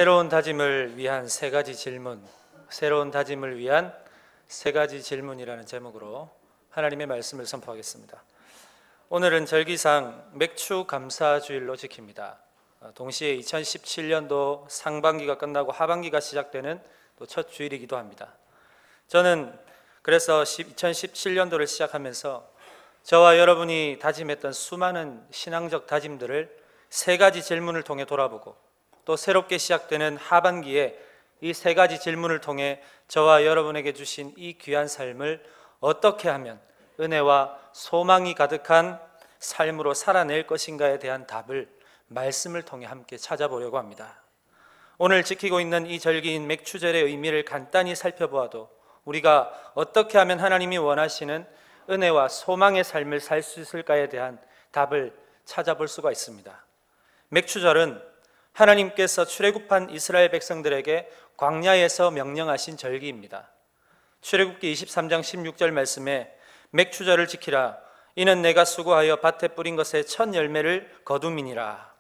새로운 다짐을 위한 세 가지 질문, 새로운 다짐을 위한 세 가지 질문이라는 제목으로 하나님의 말씀을 선포하겠습니다. 오늘은 절기상 맥추 감사주일로 지킵니다. 동시에 2017년도 상반기가 끝나고 하반기가 시작되는 또 첫 주일이기도 합니다. 저는 그래서 2017년도를 시작하면서 저와 여러분이 다짐했던 수많은 신앙적 다짐들을 세 가지 질문을 통해 돌아보고 또 새롭게 시작되는 하반기에 이 세 가지 질문을 통해 저와 여러분에게 주신 이 귀한 삶을 어떻게 하면 은혜와 소망이 가득한 삶으로 살아낼 것인가에 대한 답을 말씀을 통해 함께 찾아보려고 합니다. 오늘 지키고 있는 이 절기인 맥추절의 의미를 간단히 살펴보아도 우리가 어떻게 하면 하나님이 원하시는 은혜와 소망의 삶을 살 수 있을까에 대한 답을 찾아볼 수가 있습니다. 맥추절은 하나님께서 출애굽한 이스라엘 백성들에게 광야에서 명령하신 절기입니다. 출애굽기 23장 16절 말씀에 맥추절을 지키라. 이는 내가 수고하여 밭에 뿌린 것의 첫 열매를 거둠이니라.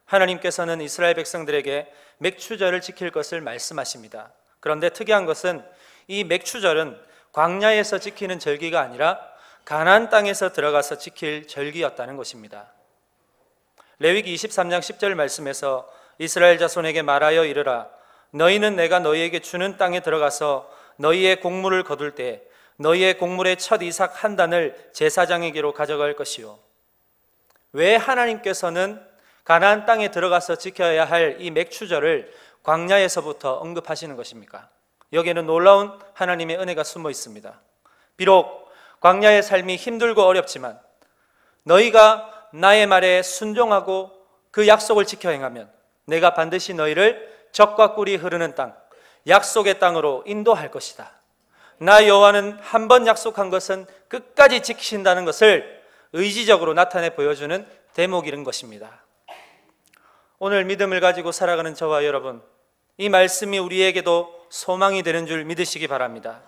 하나님께서는 이스라엘 백성들에게 맥추절을 지킬 것을 말씀하십니다. 그런데 특이한 것은 이 맥추절은 광야에서 지키는 절기가 아니라 가나안 땅에서 들어가서 지킬 절기였다는 것입니다. 레위기 23장 10절 말씀에서 이스라엘 자손에게 말하여 이르라. 너희는 내가 너희에게 주는 땅에 들어가서 너희의 곡물을 거둘 때 너희의 곡물의 첫 이삭 한 단을 제사장에게로 가져갈 것이요. 왜 하나님께서는 가나안 땅에 들어가서 지켜야 할 이 맥추절을 광야에서부터 언급하시는 것입니까? 여기에는 놀라운 하나님의 은혜가 숨어 있습니다. 비록 광야의 삶이 힘들고 어렵지만 너희가 나의 말에 순종하고 그 약속을 지켜 행하면 내가 반드시 너희를 젖과 꿀이 흐르는 땅, 약속의 땅으로 인도할 것이다. 나 여호와는 한 번 약속한 것은 끝까지 지키신다는 것을 의지적으로 나타내 보여주는 대목이른 것입니다. 오늘 믿음을 가지고 살아가는 저와 여러분, 이 말씀이 우리에게도 소망이 되는 줄 믿으시기 바랍니다.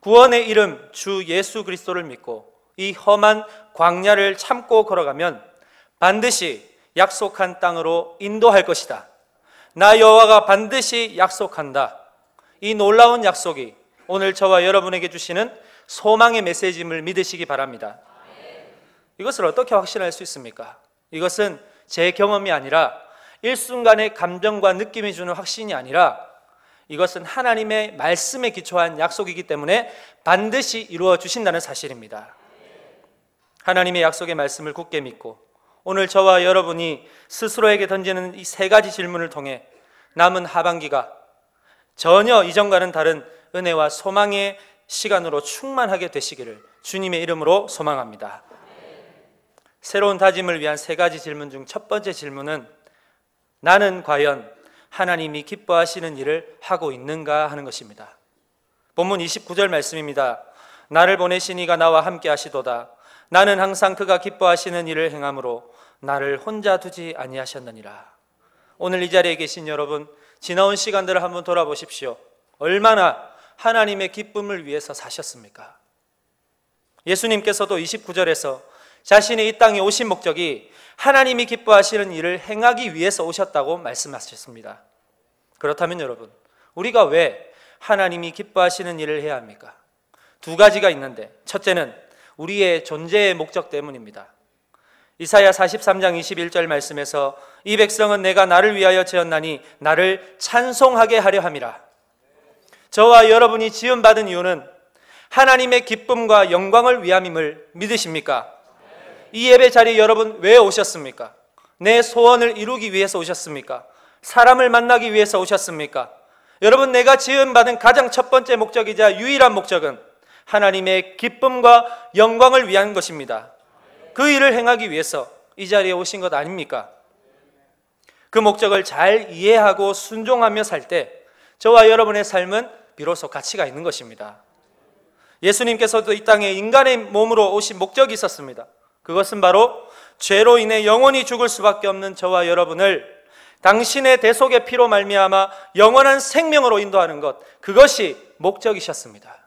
구원의 이름 주 예수 그리스도를 믿고 이 험한 광야를 참고 걸어가면 반드시 약속한 땅으로 인도할 것이다. 나 여호와가 반드시 약속한다. 이 놀라운 약속이 오늘 저와 여러분에게 주시는 소망의 메시지임을 믿으시기 바랍니다. 이것을 어떻게 확신할 수 있습니까? 이것은 제 경험이 아니라 일순간의 감정과 느낌이 주는 확신이 아니라 이것은 하나님의 말씀에 기초한 약속이기 때문에 반드시 이루어 주신다는 사실입니다. 하나님의 약속의 말씀을 굳게 믿고 오늘 저와 여러분이 스스로에게 던지는 이 세 가지 질문을 통해 남은 하반기가 전혀 이전과는 다른 은혜와 소망의 시간으로 충만하게 되시기를 주님의 이름으로 소망합니다. 새로운 다짐을 위한 세 가지 질문 중 첫 번째 질문은 나는 과연 하나님이 기뻐하시는 일을 하고 있는가 하는 것입니다. 본문 29절 말씀입니다. 나를 보내신 이가 나와 함께 하시도다. 나는 항상 그가 기뻐하시는 일을 행함으로 나를 혼자 두지 아니하셨느니라. 오늘 이 자리에 계신 여러분, 지나온 시간들을 한번 돌아보십시오. 얼마나 하나님의 기쁨을 위해서 사셨습니까? 예수님께서도 29절에서 자신이 이 땅에 오신 목적이 하나님이 기뻐하시는 일을 행하기 위해서 오셨다고 말씀하셨습니다. 그렇다면 여러분, 우리가 왜 하나님이 기뻐하시는 일을 해야 합니까? 두 가지가 있는데 첫째는 우리의 존재의 목적 때문입니다. 이사야 43장 21절 말씀에서 이 백성은 내가 나를 위하여 지었나니 나를 찬송하게 하려 함이라. 저와 여러분이 지음받은 이유는 하나님의 기쁨과 영광을 위함임을 믿으십니까? 이 예배 자리에 여러분 왜 오셨습니까? 내 소원을 이루기 위해서 오셨습니까? 사람을 만나기 위해서 오셨습니까? 여러분, 내가 지음받은 가장 첫 번째 목적이자 유일한 목적은 하나님의 기쁨과 영광을 위한 것입니다. 그 일을 행하기 위해서 이 자리에 오신 것 아닙니까? 그 목적을 잘 이해하고 순종하며 살 때 저와 여러분의 삶은 비로소 가치가 있는 것입니다. 예수님께서도 이 땅에 인간의 몸으로 오신 목적이 있었습니다. 그것은 바로 죄로 인해 영원히 죽을 수밖에 없는 저와 여러분을 당신의 대속의 피로 말미암아 영원한 생명으로 인도하는 것, 그것이 목적이셨습니다.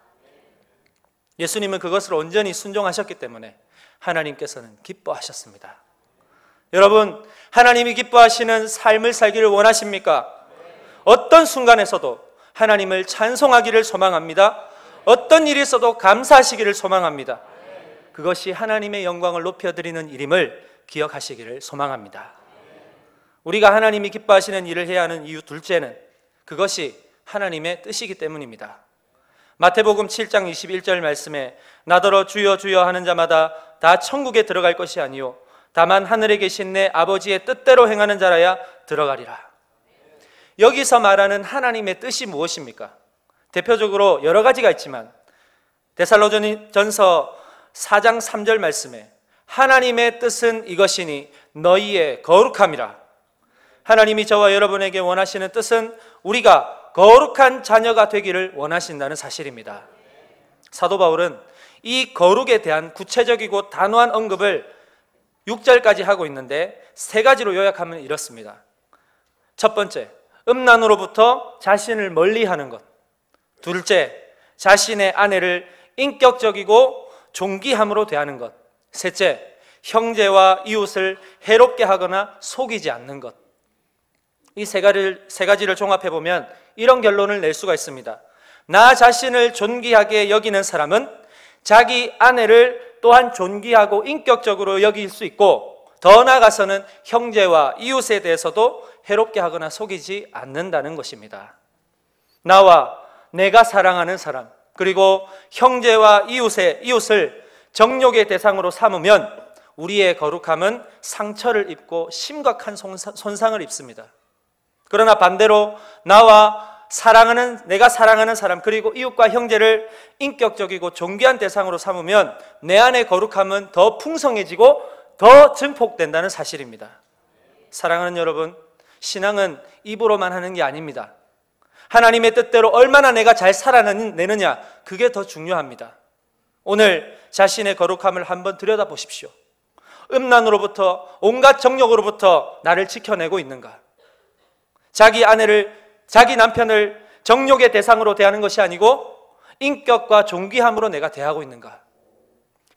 예수님은 그것을 온전히 순종하셨기 때문에 하나님께서는 기뻐하셨습니다. 여러분, 하나님이 기뻐하시는 삶을 살기를 원하십니까? 어떤 순간에서도 하나님을 찬송하기를 소망합니다. 어떤 일이 있어도 감사하시기를 소망합니다. 그것이 하나님의 영광을 높여드리는 일임을 기억하시기를 소망합니다. 우리가 하나님이 기뻐하시는 일을 해야 하는 이유 둘째는 그것이 하나님의 뜻이기 때문입니다. 마태복음 7장 21절 말씀에 나더러 주여 주여 하는 자마다 다 천국에 들어갈 것이 아니요 다만 하늘에 계신 내 아버지의 뜻대로 행하는 자라야 들어가리라. 여기서 말하는 하나님의 뜻이 무엇입니까? 대표적으로 여러 가지가 있지만 데살로니가전서 4장 3절 말씀에 하나님의 뜻은 이것이니 너희의 거룩함이라. 하나님이 저와 여러분에게 원하시는 뜻은 우리가 거룩한 자녀가 되기를 원하신다는 사실입니다. 사도 바울은 이 거룩에 대한 구체적이고 단호한 언급을 6절까지 하고 있는데 세 가지로 요약하면 이렇습니다. 첫 번째, 음란으로부터 자신을 멀리하는 것. 둘째, 자신의 아내를 인격적이고 존귀함으로 대하는 것. 셋째, 형제와 이웃을 해롭게 하거나 속이지 않는 것. 이 세 가지를 종합해 보면 이런 결론을 낼 수가 있습니다. 나 자신을 존귀하게 여기는 사람은 자기 아내를 또한 존귀하고 인격적으로 여길 수 있고, 더 나아가서는 형제와 이웃에 대해서도 해롭게 하거나 속이지 않는다는 것입니다. 나와 내가 사랑하는 사람, 그리고 형제와 이웃을 정욕의 대상으로 삼으면 우리의 거룩함은 상처를 입고 심각한 손상을 입습니다. 그러나 반대로 내가 사랑하는 사람, 그리고 이웃과 형제를 인격적이고 존귀한 대상으로 삼으면 내 안의 거룩함은 더 풍성해지고 더 증폭된다는 사실입니다. 사랑하는 여러분, 신앙은 입으로만 하는 게 아닙니다. 하나님의 뜻대로 얼마나 내가 잘 살아내느냐, 그게 더 중요합니다. 오늘 자신의 거룩함을 한번 들여다보십시오. 음란으로부터, 온갖 정욕으로부터 나를 지켜내고 있는가? 자기 아내를, 자기 남편을 정욕의 대상으로 대하는 것이 아니고 인격과 존귀함으로 내가 대하고 있는가?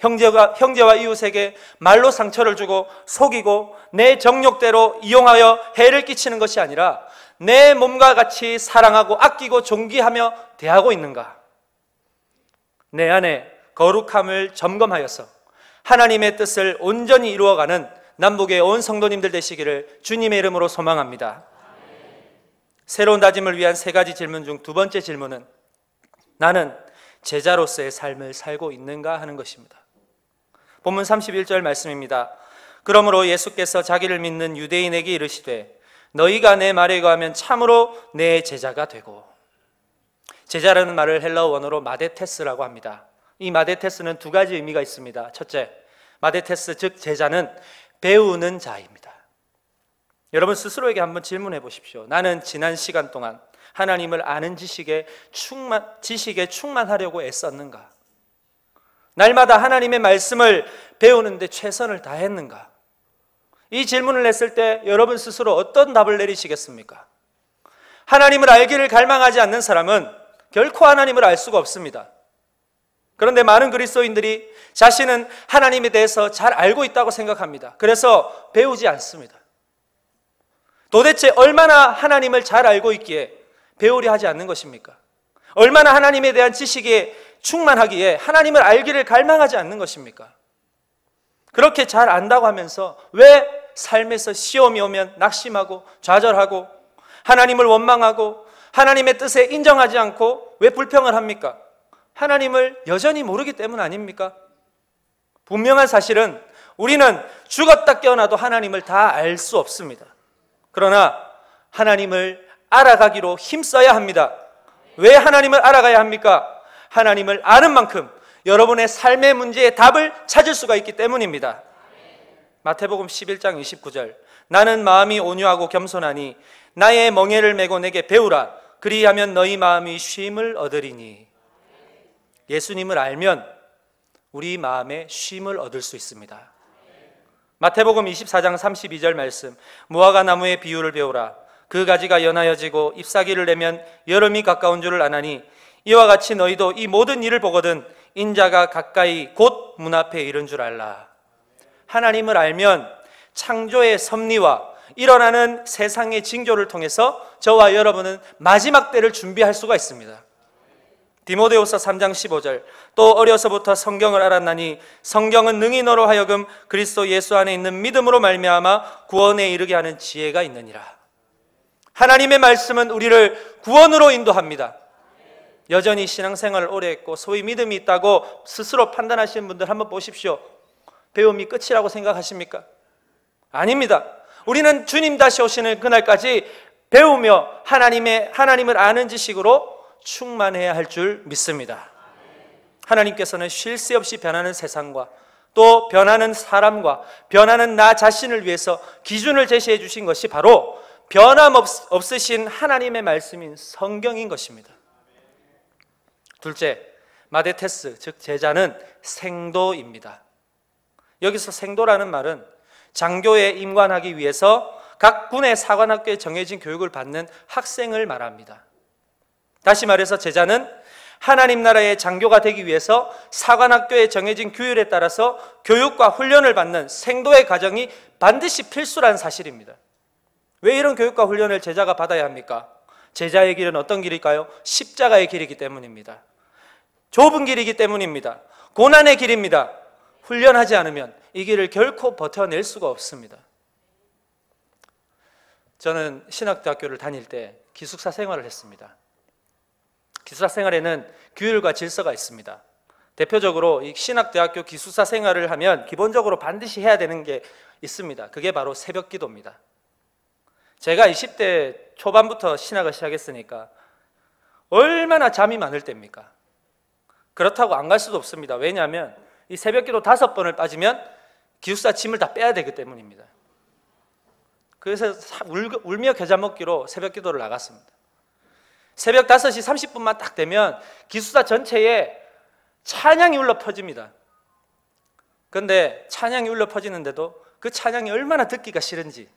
형제와 이웃에게 말로 상처를 주고 속이고 내 정욕대로 이용하여 해를 끼치는 것이 아니라 내 몸과 같이 사랑하고 아끼고 존귀하며 대하고 있는가? 내 안에 거룩함을 점검하여서 하나님의 뜻을 온전히 이루어가는 남북의 온 성도님들 되시기를 주님의 이름으로 소망합니다. 새로운 다짐을 위한 세 가지 질문 중 두 번째 질문은 나는 제자로서의 삶을 살고 있는가 하는 것입니다. 본문 31절 말씀입니다. 그러므로 예수께서 자기를 믿는 유대인에게 이르시되 너희가 내 말에 거하면 참으로 내 제자가 되고. 제자라는 말을 헬라어 원어로 마데테스라고 합니다. 이 마데테스는 두 가지 의미가 있습니다. 첫째, 마데테스 즉 제자는 배우는 자입니다. 여러분 스스로에게 한번 질문해 보십시오. 나는 지난 시간 동안 하나님을 아는 지식에 충만하려고 애썼는가? 날마다 하나님의 말씀을 배우는데 최선을 다했는가? 이 질문을 했을 때 여러분 스스로 어떤 답을 내리시겠습니까? 하나님을 알기를 갈망하지 않는 사람은 결코 하나님을 알 수가 없습니다. 그런데 많은 그리스도인들이 자신은 하나님에 대해서 잘 알고 있다고 생각합니다. 그래서 배우지 않습니다. 도대체 얼마나 하나님을 잘 알고 있기에 배우려 하지 않는 것입니까? 얼마나 하나님에 대한 지식에 충만하기에 하나님을 알기를 갈망하지 않는 것입니까? 그렇게 잘 안다고 하면서 왜 삶에서 시험이 오면 낙심하고 좌절하고 하나님을 원망하고 하나님의 뜻에 인정하지 않고 왜 불평을 합니까? 하나님을 여전히 모르기 때문 아닙니까? 분명한 사실은 우리는 죽었다 깨어나도 하나님을 다 알 수 없습니다. 그러나 하나님을 알아가기로 힘써야 합니다. 왜 하나님을 알아가야 합니까? 하나님을 아는 만큼 여러분의 삶의 문제의 답을 찾을 수가 있기 때문입니다. 마태복음 11장 29절 나는 마음이 온유하고 겸손하니 나의 멍에를 메고 내게 배우라. 그리하면 너희 마음이 쉼을 얻으리니. 예수님을 알면 우리 마음에 쉼을 얻을 수 있습니다. 마태복음 24장 32절 말씀 무화과 나무의 비유를 배우라. 그 가지가 연하여지고 잎사귀를 내면 여름이 가까운 줄을 아나니 이와 같이 너희도 이 모든 일을 보거든 인자가 가까이 곧 문 앞에 이른 줄 알라. 하나님을 알면 창조의 섭리와 일어나는 세상의 징조를 통해서 저와 여러분은 마지막 때를 준비할 수가 있습니다. 디모데후서 3장 15절, 또 어려서부터 성경을 알았나니 성경은 능히 너로 하여금 그리스도 예수 안에 있는 믿음으로 말미암아 구원에 이르게 하는 지혜가 있느니라. 하나님의 말씀은 우리를 구원으로 인도합니다. 여전히 신앙생활을 오래 했고 소위 믿음이 있다고 스스로 판단하시는 분들 한번 보십시오. 배움이 끝이라고 생각하십니까? 아닙니다. 우리는 주님 다시 오시는 그날까지 배우며 하나님을 아는 지식으로 충만해야 할 줄 믿습니다. 하나님께서는 쉴 새 없이 변하는 세상과 또 변하는 사람과 변하는 나 자신을 위해서 기준을 제시해 주신 것이 바로 변함없으신 하나님의 말씀인 성경인 것입니다. 둘째, 마데테스, 즉 제자는 생도입니다. 여기서 생도라는 말은 장교에 임관하기 위해서 각 군의 사관학교에 정해진 교육을 받는 학생을 말합니다. 다시 말해서 제자는 하나님 나라의 장교가 되기 위해서 사관학교에 정해진 규율에 따라서 교육과 훈련을 받는 생도의 과정이 반드시 필수라는 사실입니다. 왜 이런 교육과 훈련을 제자가 받아야 합니까? 제자의 길은 어떤 길일까요? 십자가의 길이기 때문입니다. 좁은 길이기 때문입니다. 고난의 길입니다. 훈련하지 않으면 이 길을 결코 버텨낼 수가 없습니다. 저는 신학대학교를 다닐 때 기숙사 생활을 했습니다. 기숙사 생활에는 규율과 질서가 있습니다. 대표적으로 이 신학대학교 기숙사 생활을 하면 기본적으로 반드시 해야 되는 게 있습니다. 그게 바로 새벽 기도입니다. 제가 20대 초반부터 신학을 시작했으니까 얼마나 잠이 많을 때입니까? 그렇다고 안 갈 수도 없습니다. 왜냐하면 이 새벽 기도 5번을 빠지면 기숙사 짐을 다 빼야 되기 때문입니다. 그래서 울며 겨자 먹기로 새벽 기도를 나갔습니다. 새벽 5시 30분만 딱 되면 기숙사 전체에 찬양이 울려 퍼집니다. 그런데 찬양이 울려 퍼지는데도 그 찬양이 얼마나 듣기가 싫은지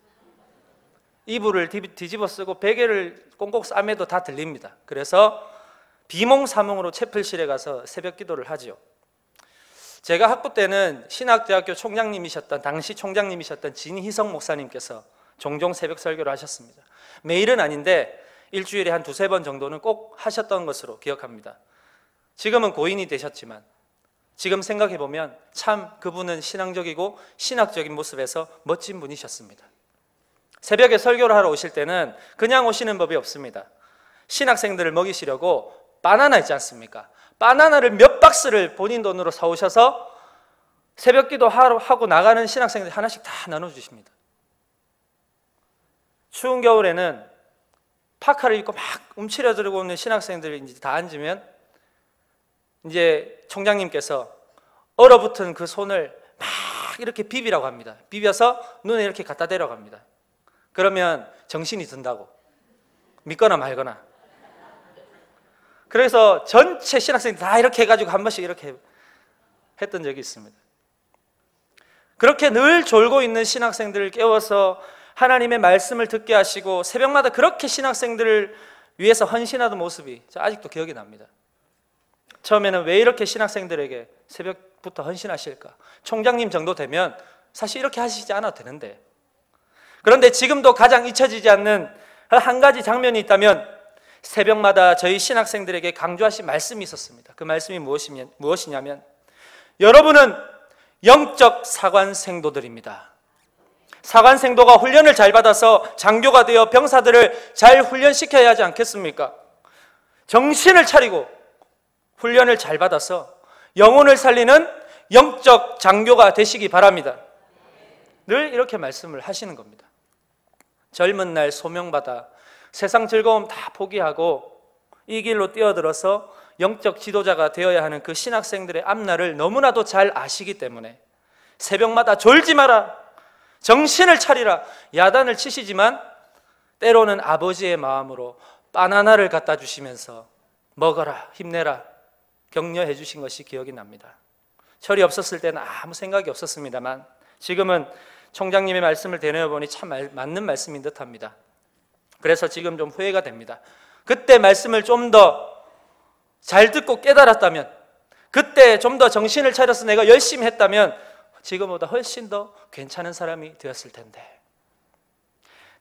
이불을 뒤집어 쓰고 베개를 꽁꽁 싸매도 다 들립니다. 그래서 비몽사몽으로 채플실에 가서 새벽 기도를 하죠. 제가 학부 때는 신학대학교 총장님이셨던 당시 총장님이셨던 진희성 목사님께서 종종 새벽 설교를 하셨습니다. 매일은 아닌데 일주일에 한 2-3번 정도는 꼭 하셨던 것으로 기억합니다. 지금은 고인이 되셨지만 지금 생각해보면 참 그분은 신앙적이고 신학적인 모습에서 멋진 분이셨습니다. 새벽에 설교를 하러 오실 때는 그냥 오시는 법이 없습니다. 신학생들을 먹이시려고 바나나 있지 않습니까? 바나나를 몇 박스를 본인 돈으로 사오셔서 새벽 기도 하고 나가는 신학생들 하나씩 다 나눠주십니다. 추운 겨울에는 파카를 입고 막 움츠려 들고 있는 신학생들이 이제 다 앉으면 이제 총장님께서 얼어붙은 그 손을 막 이렇게 비비라고 합니다. 비벼서 눈에 이렇게 갖다 대라고 합니다. 그러면 정신이 든다고, 믿거나 말거나. 그래서 전체 신학생들 다 이렇게 해가지고 한 번씩 이렇게 했던 적이 있습니다. 그렇게 늘 졸고 있는 신학생들을 깨워서 하나님의 말씀을 듣게 하시고 새벽마다 그렇게 신학생들을 위해서 헌신하던 모습이 아직도 기억이 납니다. 처음에는 왜 이렇게 신학생들에게 새벽부터 헌신하실까? 총장님 정도 되면 사실 이렇게 하시지 않아도 되는데, 그런데 지금도 가장 잊혀지지 않는 한 가지 장면이 있다면 새벽마다 저희 신학생들에게 강조하신 말씀이 있었습니다. 그 말씀이 무엇이냐면 여러분은 영적 사관생도들입니다. 사관생도가 훈련을 잘 받아서 장교가 되어 병사들을 잘 훈련시켜야 하지 않겠습니까? 정신을 차리고 훈련을 잘 받아서 영혼을 살리는 영적 장교가 되시기 바랍니다. 늘 이렇게 말씀을 하시는 겁니다. 젊은 날 소명받아 세상 즐거움 다 포기하고 이 길로 뛰어들어서 영적 지도자가 되어야 하는 그 신학생들의 앞날을 너무나도 잘 아시기 때문에 새벽마다 졸지 마라, 정신을 차리라 야단을 치시지만 때로는 아버지의 마음으로 바나나를 갖다 주시면서 먹어라, 힘내라 격려해 주신 것이 기억이 납니다. 철이 없었을 때는 아무 생각이 없었습니다만 지금은 총장님의 말씀을 되뇌어 보니 참 맞는 말씀인 듯합니다. 그래서 지금 좀 후회가 됩니다. 그때 말씀을 좀 더 잘 듣고 깨달았다면, 그때 좀 더 정신을 차려서 내가 열심히 했다면 지금보다 훨씬 더 괜찮은 사람이 되었을 텐데.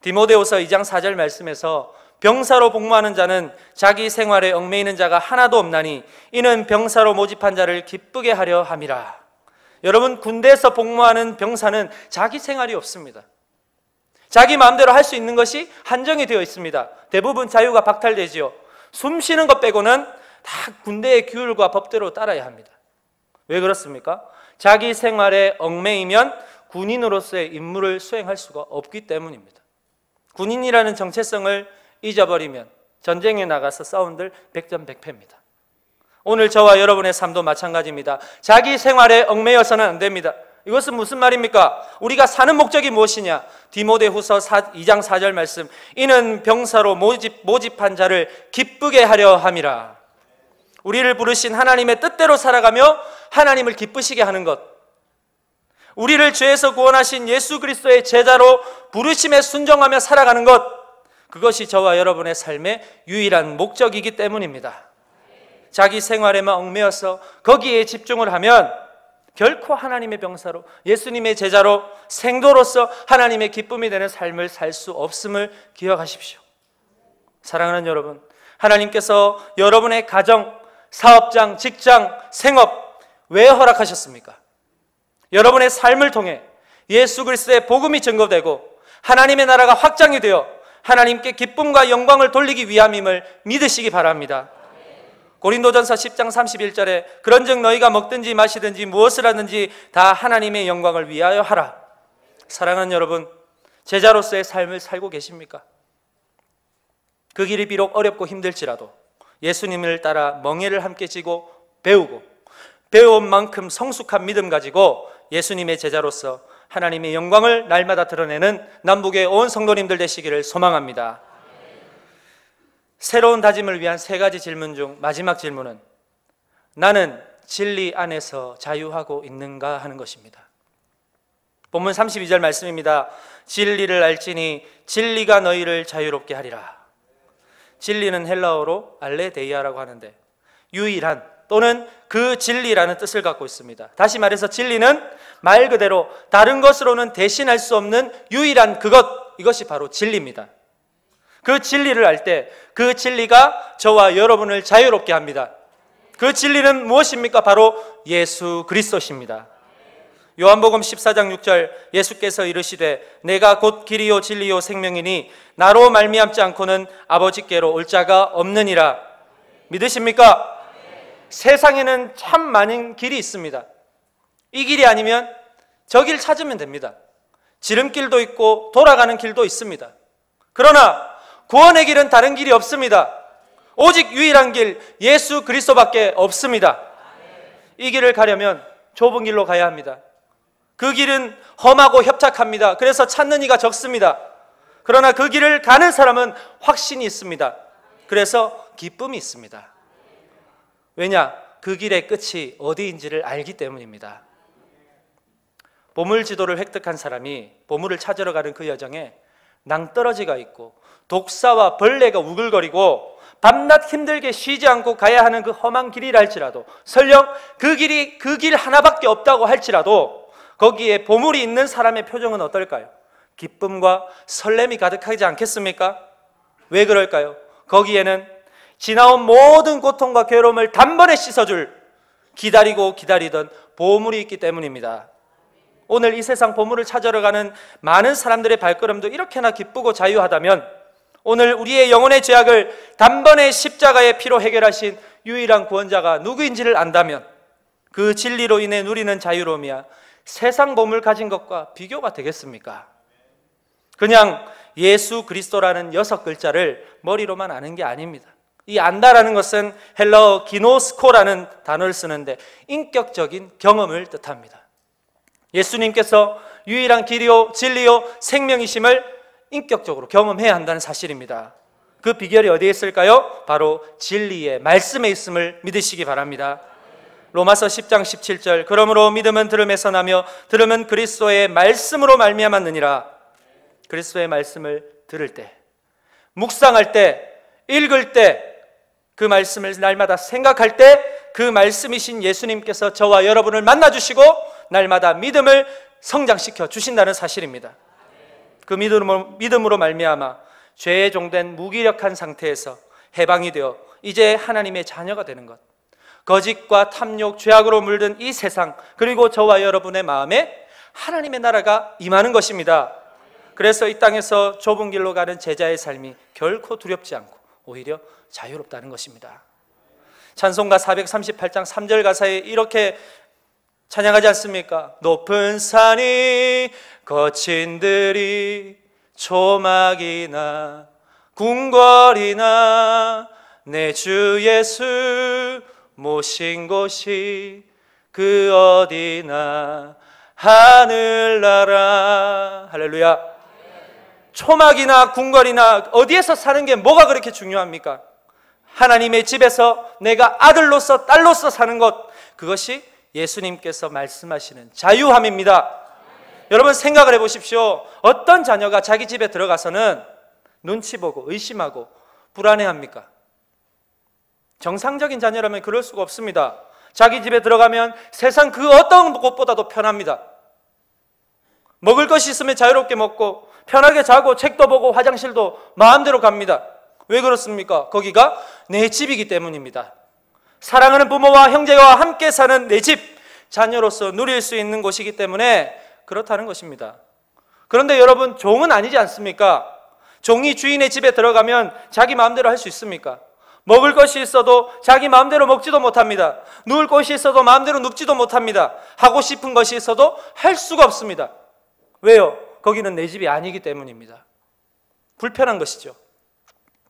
디모데후서 2장 4절 말씀에서 병사로 복무하는 자는 자기 생활에 얽매이는 자가 하나도 없나니 이는 병사로 모집한 자를 기쁘게 하려 함이라. 여러분, 군대에서 복무하는 병사는 자기 생활이 없습니다. 자기 마음대로 할 수 있는 것이 한정이 되어 있습니다. 대부분 자유가 박탈되지요. 숨 쉬는 것 빼고는 다 군대의 규율과 법대로 따라야 합니다. 왜 그렇습니까? 자기 생활에 얽매이면 군인으로서의 임무를 수행할 수가 없기 때문입니다. 군인이라는 정체성을 잊어버리면 전쟁에 나가서 싸운들 백전백패입니다. 오늘 저와 여러분의 삶도 마찬가지입니다. 자기 생활에 얽매여서는 안 됩니다. 이것은 무슨 말입니까? 우리가 사는 목적이 무엇이냐? 디모데후서 2장 4절 말씀, 이는 병사로 모집한 자를 기쁘게 하려 함이라. 우리를 부르신 하나님의 뜻대로 살아가며 하나님을 기쁘시게 하는 것, 우리를 죄에서 구원하신 예수 그리스도의 제자로 부르심에 순종하며 살아가는 것, 그것이 저와 여러분의 삶의 유일한 목적이기 때문입니다. 자기 생활에만 얽매여서 거기에 집중을 하면 결코 하나님의 병사로, 예수님의 제자로, 생도로서 하나님의 기쁨이 되는 삶을 살 수 없음을 기억하십시오. 사랑하는 여러분, 하나님께서 여러분의 가정, 사업장, 직장, 생업 왜 허락하셨습니까? 여러분의 삶을 통해 예수 그리스도의 복음이 증거되고 하나님의 나라가 확장이 되어 하나님께 기쁨과 영광을 돌리기 위함임을 믿으시기 바랍니다. 고린도전서 10장 31절에 그런즉 너희가 먹든지 마시든지 무엇을 하든지 다 하나님의 영광을 위하여 하라. 사랑하는 여러분, 제자로서의 삶을 살고 계십니까? 그 길이 비록 어렵고 힘들지라도 예수님을 따라 멍에를 함께 지고 배우고 배운 만큼 성숙한 믿음 가지고 예수님의 제자로서 하나님의 영광을 날마다 드러내는 남북의 온 성도님들 되시기를 소망합니다. 새로운 다짐을 위한 3가지 질문 중 마지막 질문은 나는 진리 안에서 자유하고 있는가 하는 것입니다. 본문 32절 말씀입니다. 진리를 알지니 진리가 너희를 자유롭게 하리라. 진리는 헬라어로 알레데이아라고 하는데 유일한 또는 그 진리라는 뜻을 갖고 있습니다. 다시 말해서 진리는 말 그대로 다른 것으로는 대신할 수 없는 유일한 그것, 이것이 바로 진리입니다. 그 진리를 알 때 그 진리가 저와 여러분을 자유롭게 합니다. 그 진리는 무엇입니까? 바로 예수 그리스도십니다. 요한복음 14장 6절 예수께서 이르시되 내가 곧 길이요 진리요 생명이니 나로 말미암지 않고는 아버지께로 올 자가 없느니라. 믿으십니까? 세상에는 참 많은 길이 있습니다. 이 길이 아니면 저 길 찾으면 됩니다. 지름길도 있고 돌아가는 길도 있습니다. 그러나 구원의 길은 다른 길이 없습니다. 오직 유일한 길 예수 그리스도밖에 없습니다. 이 길을 가려면 좁은 길로 가야 합니다. 그 길은 험하고 협착합니다. 그래서 찾는 이가 적습니다. 그러나 그 길을 가는 사람은 확신이 있습니다. 그래서 기쁨이 있습니다. 왜냐? 그 길의 끝이 어디인지를 알기 때문입니다. 보물지도를 획득한 사람이 보물을 찾으러 가는 그 여정에 낭떠러지가 있고 독사와 벌레가 우글거리고 밤낮 힘들게 쉬지 않고 가야 하는 그 험한 길이라 할지라도, 설령 그 길이 그 길 하나밖에 없다고 할지라도 거기에 보물이 있는 사람의 표정은 어떨까요? 기쁨과 설렘이 가득하지 않겠습니까? 왜 그럴까요? 거기에는 지나온 모든 고통과 괴로움을 단번에 씻어줄 기다리고 기다리던 보물이 있기 때문입니다. 오늘 이 세상 보물을 찾으러 가는 많은 사람들의 발걸음도 이렇게나 기쁘고 자유하다면 오늘 우리의 영혼의 죄악을 단번에 십자가의 피로 해결하신 유일한 구원자가 누구인지를 안다면 그 진리로 인해 누리는 자유로움이야 세상 보물 가진 것과 비교가 되겠습니까? 그냥 예수 그리스도라는 6글자를 머리로만 아는 게 아닙니다. 이 안다라는 것은 헬라어 기노스코라는 단어를 쓰는데 인격적인 경험을 뜻합니다. 예수님께서 유일한 길이요 진리요 생명이심을 인격적으로 경험해야 한다는 사실입니다. 그 비결이 어디에 있을까요? 바로 진리의 말씀에 있음을 믿으시기 바랍니다. 로마서 10장 17절 그러므로 믿음은 들음에서 나며 들음은 그리스도의 말씀으로 말미암았느니라. 그리스도의 말씀을 들을 때, 묵상할 때, 읽을 때, 그 말씀을 날마다 생각할 때 그 말씀이신 예수님께서 저와 여러분을 만나주시고 날마다 믿음을 성장시켜 주신다는 사실입니다. 그 믿음으로 말미암아 죄에 종된 무기력한 상태에서 해방이 되어 이제 하나님의 자녀가 되는 것, 거짓과 탐욕, 죄악으로 물든 이 세상, 그리고 저와 여러분의 마음에 하나님의 나라가 임하는 것입니다. 그래서 이 땅에서 좁은 길로 가는 제자의 삶이 결코 두렵지 않고 오히려 자유롭다는 것입니다. 찬송가 438장 3절 가사에 이렇게 찬양하지 않습니까? 높은 산이 거친 들이 초막이나 궁궐이나 내 주 예수 모신 곳이 그 어디나 하늘나라. 할렐루야. 초막이나 궁궐이나 어디에서 사는 게 뭐가 그렇게 중요합니까? 하나님의 집에서 내가 아들로서 딸로서 사는 것, 그것이 예수님께서 말씀하시는 자유함입니다. 여러분 생각을 해보십시오. 어떤 자녀가 자기 집에 들어가서는 눈치 보고 의심하고 불안해합니까? 정상적인 자녀라면 그럴 수가 없습니다. 자기 집에 들어가면 세상 그 어떤 곳보다도 편합니다. 먹을 것이 있으면 자유롭게 먹고 편하게 자고 책도 보고 화장실도 마음대로 갑니다. 왜 그렇습니까? 거기가 내 집이기 때문입니다. 사랑하는 부모와 형제와 함께 사는 내 집, 자녀로서 누릴 수 있는 곳이기 때문에 그렇다는 것입니다. 그런데 여러분, 종은 아니지 않습니까? 종이 주인의 집에 들어가면 자기 마음대로 할 수 있습니까? 먹을 것이 있어도 자기 마음대로 먹지도 못합니다. 누울 곳이 있어도 마음대로 눕지도 못합니다. 하고 싶은 것이 있어도 할 수가 없습니다. 왜요? 거기는 내 집이 아니기 때문입니다. 불편한 것이죠.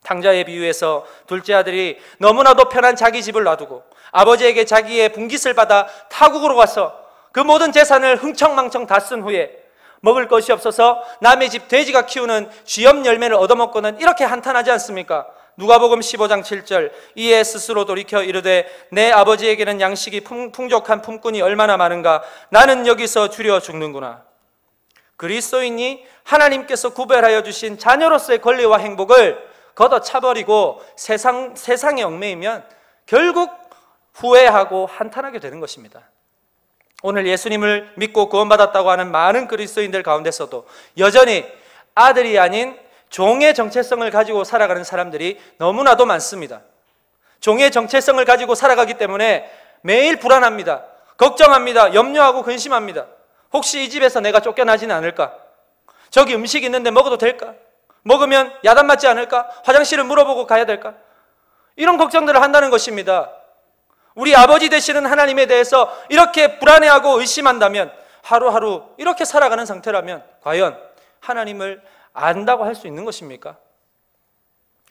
탕자의 비유에서 둘째 아들이 너무나도 편한 자기 집을 놔두고 아버지에게 자기의 분깃을 받아 타국으로 가서 그 모든 재산을 흥청망청 다 쓴 후에 먹을 것이 없어서 남의 집 돼지가 키우는 쥐염 열매를 얻어먹고는 이렇게 한탄하지 않습니까? 누가복음 15장 7절, 이에 스스로 돌이켜 이르되 내 아버지에게는 양식이 풍족한 품꾼이 얼마나 많은가, 나는 여기서 줄여 죽는구나. 그리스도인이 하나님께서 구별하여 주신 자녀로서의 권리와 행복을 걷어차버리고 세상에 얽매이면 결국 후회하고 한탄하게 되는 것입니다. 오늘 예수님을 믿고 구원받았다고 하는 많은 그리스도인들 가운데서도 여전히 아들이 아닌 종의 정체성을 가지고 살아가는 사람들이 너무나도 많습니다. 종의 정체성을 가지고 살아가기 때문에 매일 불안합니다. 걱정합니다. 염려하고 근심합니다. 혹시 이 집에서 내가 쫓겨나지는 않을까? 저기 음식이 있는데 먹어도 될까? 먹으면 야단 맞지 않을까? 화장실을 물어보고 가야 될까? 이런 걱정들을 한다는 것입니다. 우리 아버지 되시는 하나님에 대해서 이렇게 불안해하고 의심한다면, 하루하루 이렇게 살아가는 상태라면 과연 하나님을 안다고 할 수 있는 것입니까?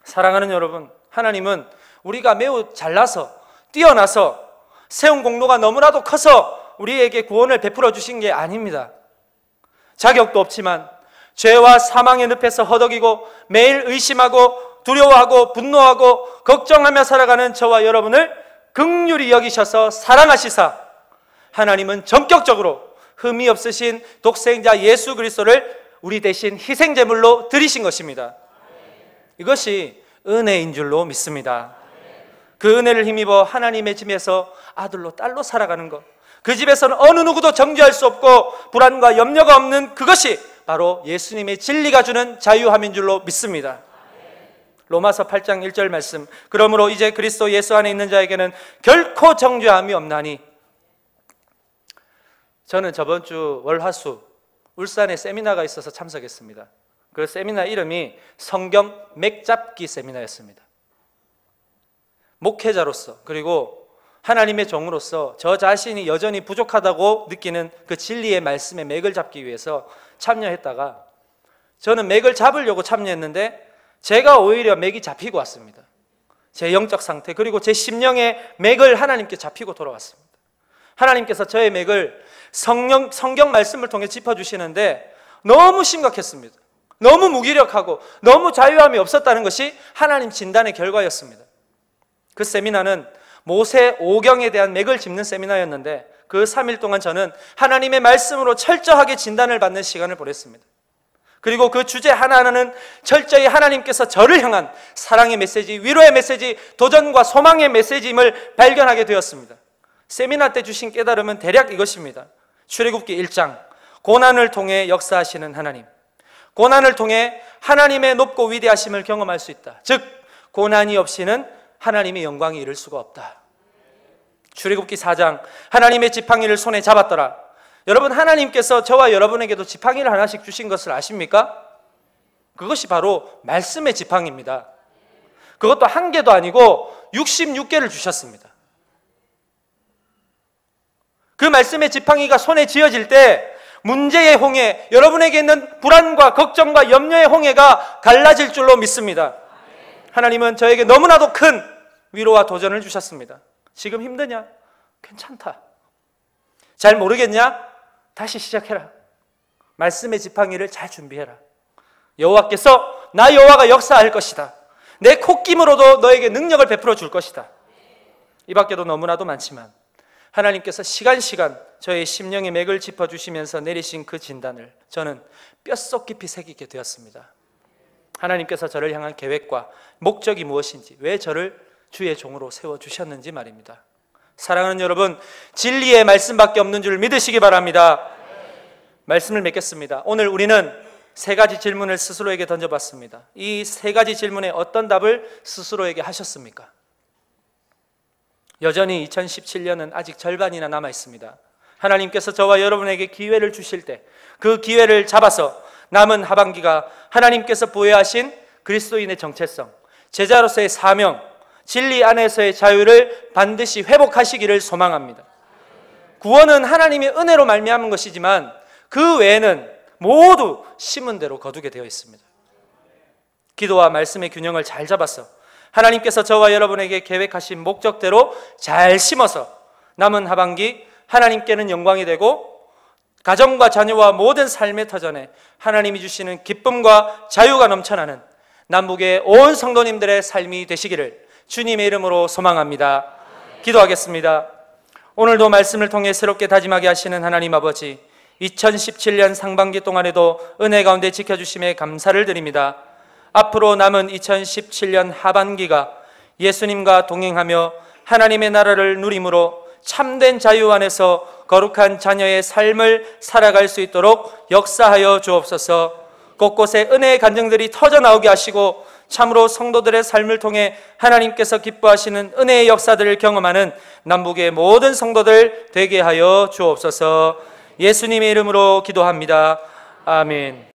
사랑하는 여러분, 하나님은 우리가 매우 잘나서 뛰어나서 세운 공로가 너무나도 커서 우리에게 구원을 베풀어 주신 게 아닙니다. 자격도 없지만 죄와 사망의 늪에서 허덕이고 매일 의심하고 두려워하고 분노하고 걱정하며 살아가는 저와 여러분을 긍휼히 여기셔서 사랑하시사 하나님은 전격적으로 흠이 없으신 독생자 예수 그리스도를 우리 대신 희생제물로 드리신 것입니다. 이것이 은혜인 줄로 믿습니다. 그 은혜를 힘입어 하나님의 집에서 아들로 딸로 살아가는 것, 그 집에서는 어느 누구도 정죄할 수 없고 불안과 염려가 없는 그것이 바로 예수님의 진리가 주는 자유함인 줄로 믿습니다. 로마서 8장 1절 말씀, 그러므로 이제 그리스도 예수 안에 있는 자에게는 결코 정죄함이 없나니. 저는 저번 주 월화수 울산에 세미나가 있어서 참석했습니다. 그 세미나 이름이 성경 맥잡기 세미나였습니다. 목회자로서 그리고 하나님의 종으로서 저 자신이 여전히 부족하다고 느끼는 그 진리의 말씀에 맥을 잡기 위해서 참여했다가 저는 맥을 잡으려고 참여했는데 제가 오히려 맥이 잡히고 왔습니다. 제 영적 상태 그리고 제 심령의 맥을 하나님께 잡히고 돌아왔습니다. 하나님께서 저의 맥을 성경 말씀을 통해 짚어주시는데 너무 심각했습니다. 너무 무기력하고 너무 자유함이 없었다는 것이 하나님 진단의 결과였습니다. 그 세미나는 모세 오경에 대한 맥을 짚는 세미나였는데 그 3일 동안 저는 하나님의 말씀으로 철저하게 진단을 받는 시간을 보냈습니다. 그리고 그 주제 하나하나는 철저히 하나님께서 저를 향한 사랑의 메시지, 위로의 메시지, 도전과 소망의 메시지임을 발견하게 되었습니다. 세미나 때 주신 깨달음은 대략 이것입니다. 출애굽기 1장, 고난을 통해 역사하시는 하나님, 고난을 통해 하나님의 높고 위대하심을 경험할 수 있다. 즉 고난이 없이는 하나님의 영광에 이를 수가 없다. 출애굽기 4장, 하나님의 지팡이를 손에 잡았더라. 여러분, 하나님께서 저와 여러분에게도 지팡이를 하나씩 주신 것을 아십니까? 그것이 바로 말씀의 지팡이입니다. 그것도 한 개도 아니고 66개를 주셨습니다. 그 말씀의 지팡이가 손에 쥐어질 때 문제의 홍해, 여러분에게 있는 불안과 걱정과 염려의 홍해가 갈라질 줄로 믿습니다. 하나님은 저에게 너무나도 큰 위로와 도전을 주셨습니다. 지금 힘드냐? 괜찮다. 잘 모르겠냐? 다시 시작해라. 말씀의 지팡이를 잘 준비해라. 여호와께서 나 여호와가 역사할 것이다. 내 콧김으로도 너에게 능력을 베풀어 줄 것이다. 이 밖에도 너무나도 많지만 하나님께서 시간 저의 심령의 맥을 짚어주시면서 내리신 그 진단을 저는 뼛속 깊이 새기게 되었습니다. 하나님께서 저를 향한 계획과 목적이 무엇인지, 왜 저를 주의 종으로 세워주셨는지 말입니다. 사랑하는 여러분, 진리의 말씀밖에 없는 줄 믿으시기 바랍니다. 말씀을 맺겠습니다. 오늘 우리는 세 가지 질문을 스스로에게 던져봤습니다. 이 세 가지 질문에 어떤 답을 스스로에게 하셨습니까? 여전히 2017년은 아직 절반이나 남아 있습니다. 하나님께서 저와 여러분에게 기회를 주실 때 그 기회를 잡아서 남은 하반기가 하나님께서 부여하신 그리스도인의 정체성, 제자로서의 사명, 진리 안에서의 자유를 반드시 회복하시기를 소망합니다. 구원은 하나님의 은혜로 말미암은 것이지만 그 외에는 모두 심은 대로 거두게 되어 있습니다. 기도와 말씀의 균형을 잘 잡아서 하나님께서 저와 여러분에게 계획하신 목적대로 잘 심어서 남은 하반기 하나님께는 영광이 되고 가정과 자녀와 모든 삶의 터전에 하나님이 주시는 기쁨과 자유가 넘쳐나는 남북의 온 성도님들의 삶이 되시기를 주님의 이름으로 소망합니다. 기도하겠습니다. 오늘도 말씀을 통해 새롭게 다짐하게 하시는 하나님 아버지, 2017년 상반기 동안에도 은혜 가운데 지켜주심에 감사를 드립니다. 앞으로 남은 2017년 하반기가 예수님과 동행하며 하나님의 나라를 누림으로 참된 자유 안에서 거룩한 자녀의 삶을 살아갈 수 있도록 역사하여 주옵소서. 곳곳에 은혜의 간증들이 터져나오게 하시고 참으로 성도들의 삶을 통해 하나님께서 기뻐하시는 은혜의 역사들을 경험하는 남북의 모든 성도들 되게 하여 주옵소서. 예수님의 이름으로 기도합니다. 아멘.